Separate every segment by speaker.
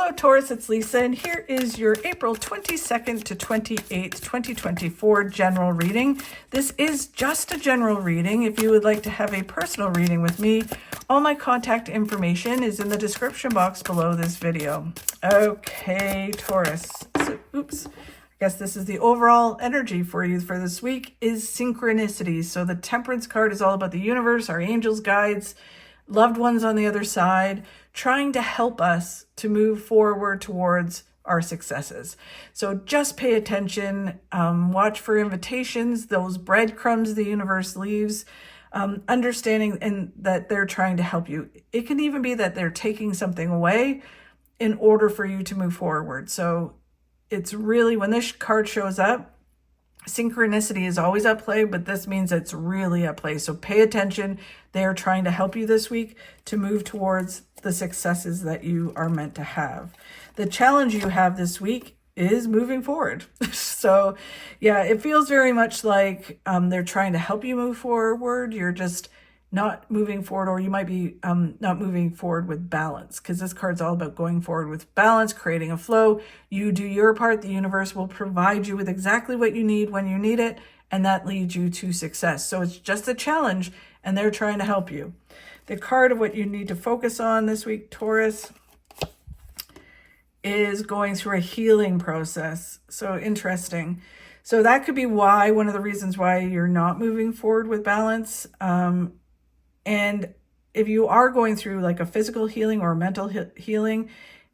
Speaker 1: Hello, Taurus, it's Lisa, and here is your April 22nd to 28th, 2024 general reading. This is just a general reading. If you would like to have a personal reading with me, all my contact information is in the description box below this video. Okay, Taurus. So, I guess this is the overall energy for you for this week is synchronicity. So the Temperance card is all about the universe, our angels, guides, loved ones on the other side, trying to help us to move forward towards our successes. So just pay attention, watch for invitations, those breadcrumbs the universe leaves, understanding and that they're trying to help you. It can even be that they're taking something away in order for you to move forward. So it's really, when this card shows up, synchronicity is always at play, but this means it's really at play. So pay attention. They are trying to help you this week to move towards the successes that you are meant to have. The challenge you have this week is moving forward. So yeah, it feels very much like they're trying to help you move forward. You're just not moving forward, or you might be not moving forward with balance, because this card's all about going forward with balance, creating a flow. You do your part, the universe will provide you with exactly what you need when you need it, and that leads you to success. So it's just a challenge, and they're trying to help you. The card of what you need to focus on this week, Taurus, is going through a healing process. So interesting. So that could be why, one of the reasons why you're not moving forward with balance. And if you are going through like a physical healing or a mental healing,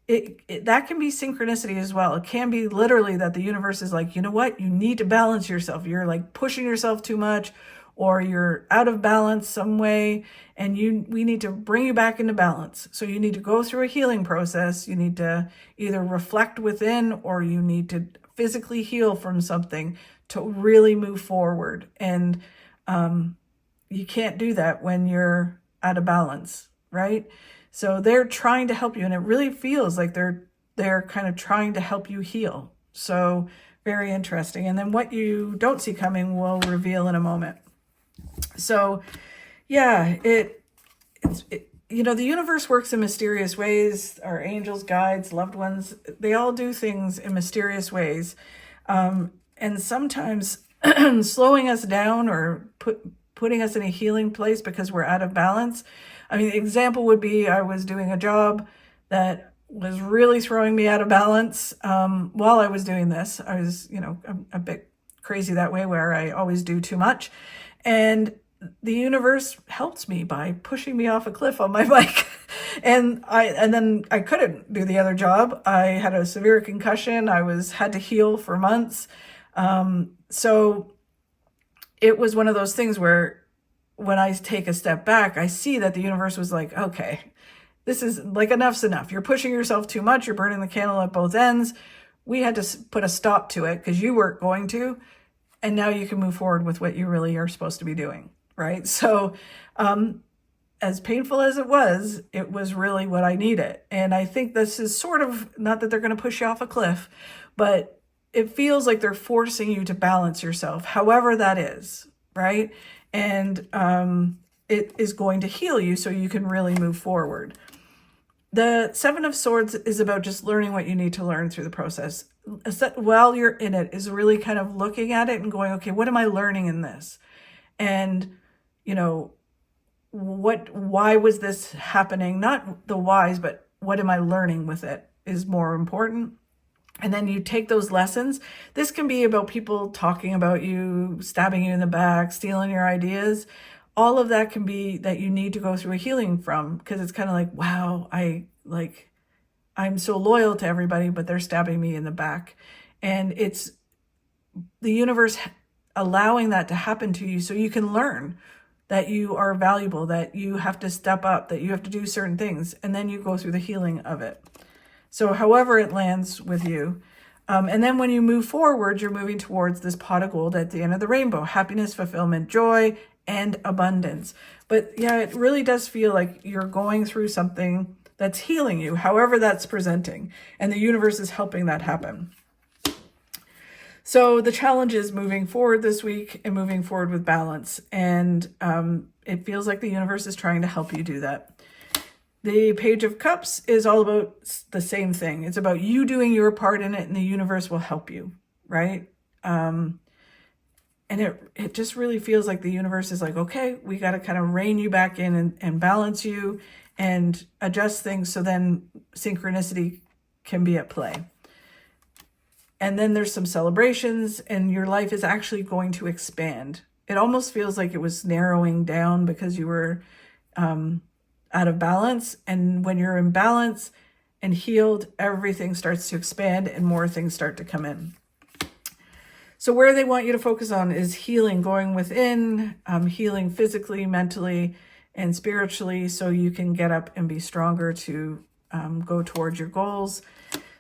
Speaker 1: that can be synchronicity as well. It can be literally that the universe is like, you know what, you need to balance yourself. You're like pushing yourself too much, or you're out of balance some way, and we need to bring you back into balance. So you need to go through a healing process. You need to either reflect within, or you need to physically heal from something to really move forward. And you can't do that when you're out of balance, right? So they're trying to help you, and it really feels like they're kind of trying to help you heal. So very interesting. And then what you don't see coming will reveal in a moment. So yeah, it's the universe works in mysterious ways. Our angels, guides, loved ones, they all do things in mysterious ways. And sometimes slowing us down or putting us in a healing place because we're out of balance. I mean, the example would be I was doing a job that was really throwing me out of balance. While I was doing this, I was, a bit crazy that way, where I always do too much. And the universe helped me by pushing me off a cliff on my bike. And then I couldn't do the other job. I had a severe concussion. Had to heal for months. So it was one of those things where when I take a step back, I see that the universe was like, okay, this is like, enough's enough. You're pushing yourself too much. You're burning the candle at both ends. We had to put a stop to it because you weren't going to. And now you can move forward with what you really are supposed to be doing, right? So as painful as it was really what I needed. And I think this is sort of, not that they're going to push you off a cliff, but it feels like they're forcing you to balance yourself, however that is, right? And it is going to heal you so you can really move forward. The Seven of Swords is about just learning what you need to learn through the process. While you're in it is really kind of looking at it and going, okay, what am I learning in this? And, why was this happening? Not the whys, but what am I learning with it is more important. And then you take those lessons. This can be about people talking about you, stabbing you in the back, stealing your ideas. All of that can be that you need to go through a healing from, because it's kind of like, wow, I'm so loyal to everybody, but they're stabbing me in the back. And it's the universe allowing that to happen to you so you can learn that you are valuable, that you have to step up, that you have to do certain things, and then you go through the healing of it. So however it lands with you. And then when you move forward, you're moving towards this pot of gold at the end of the rainbow: happiness, fulfillment, joy, and abundance. But yeah, it really does feel like you're going through something that's healing you, however that's presenting. And the universe is helping that happen. So the challenge is moving forward this week and moving forward with balance. And it feels like the universe is trying to help you do that. The Page of Cups is all about the same thing. It's about you doing your part in it, and the universe will help you, right? And it just really feels like the universe is like, okay, we got to kind of rein you back in and balance you and adjust things so then synchronicity can be at play. And then there's some celebrations, and your life is actually going to expand. It almost feels like it was narrowing down because you were out of balance. And when you're in balance and healed, everything starts to expand and more things start to come in. So where they want you to focus on is healing, going within, healing physically, mentally, and spiritually, so you can get up and be stronger to go towards your goals.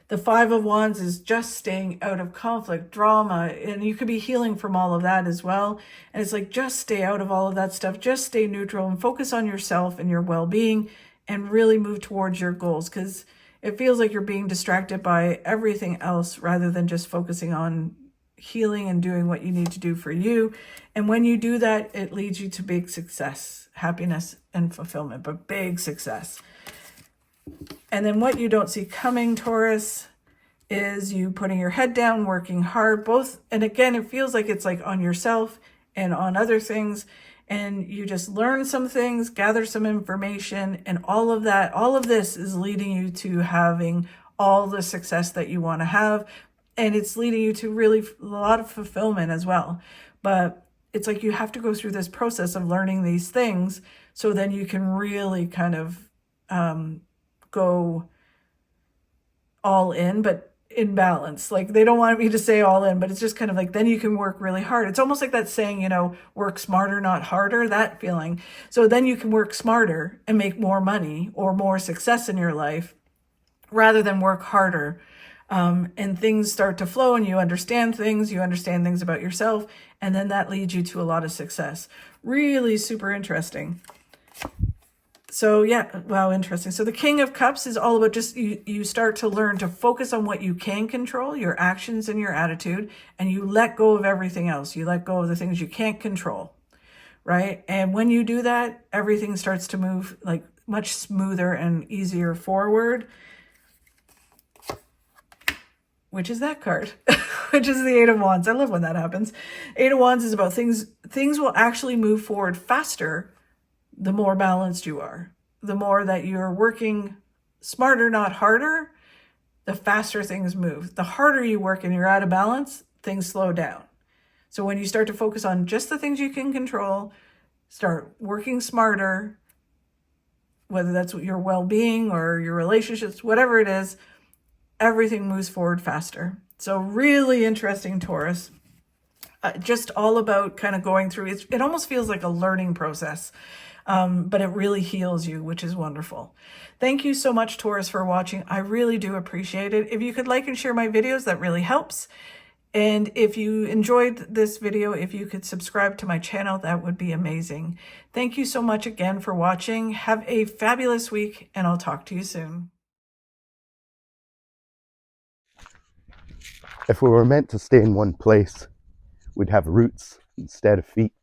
Speaker 1: The Five of Wands is just staying out of conflict, drama, and you could be healing from all of that as well. And it's like, just stay out of all of that stuff. Just stay neutral and focus on yourself and your well-being and really move towards your goals, because it feels like you're being distracted by everything else rather than just focusing on healing and doing what you need to do for you. And when you do that, it leads you to big success, happiness, and fulfillment, but big success. And then what you don't see coming, Taurus, is you putting your head down, working hard, both. And again, it feels like it's like on yourself and on other things. And you just learn some things, gather some information, and all of that, all of this is leading you to having all the success that you want to have. And it's leading you to really a lot of fulfillment as well. But it's like you have to go through this process of learning these things so then you can really kind of go all in, but in balance. Like, they don't want me to say all in, but it's just kind of like, then you can work really hard. It's almost like that saying, you know, work smarter, not harder, that feeling. So then you can work smarter and make more money or more success in your life rather than work harder. And things start to flow and you understand things about yourself, and then that leads you to a lot of success. Really super interesting. So yeah, wow, interesting. So the King of Cups is all about just you start to learn to focus on what you can control, your actions and your attitude, and you let go of everything else. You let go of the things you can't control, right? And when you do that, everything starts to move like much smoother and easier forward. Which is that card, which is the Eight of Wands. I love when that happens. Eight of Wands is about things will actually move forward faster the more balanced you are. The more that you're working smarter, not harder, the faster things move. The harder you work and you're out of balance, things slow down. So when you start to focus on just the things you can control, start working smarter, whether that's your well-being or your relationships, whatever it is, everything moves forward faster. So really interesting, Taurus. Just all about kind of going through it. It almost feels like a learning process, but it really heals you, which is wonderful. Thank you so much, Taurus, for watching. I really do appreciate it. If you could like and share my videos, that really helps. And if you enjoyed this video, if you could subscribe to my channel, that would be amazing. Thank you so much again for watching. Have a fabulous week, and I'll talk to you soon.
Speaker 2: If we were meant to stay in one place, we'd have roots instead of feet.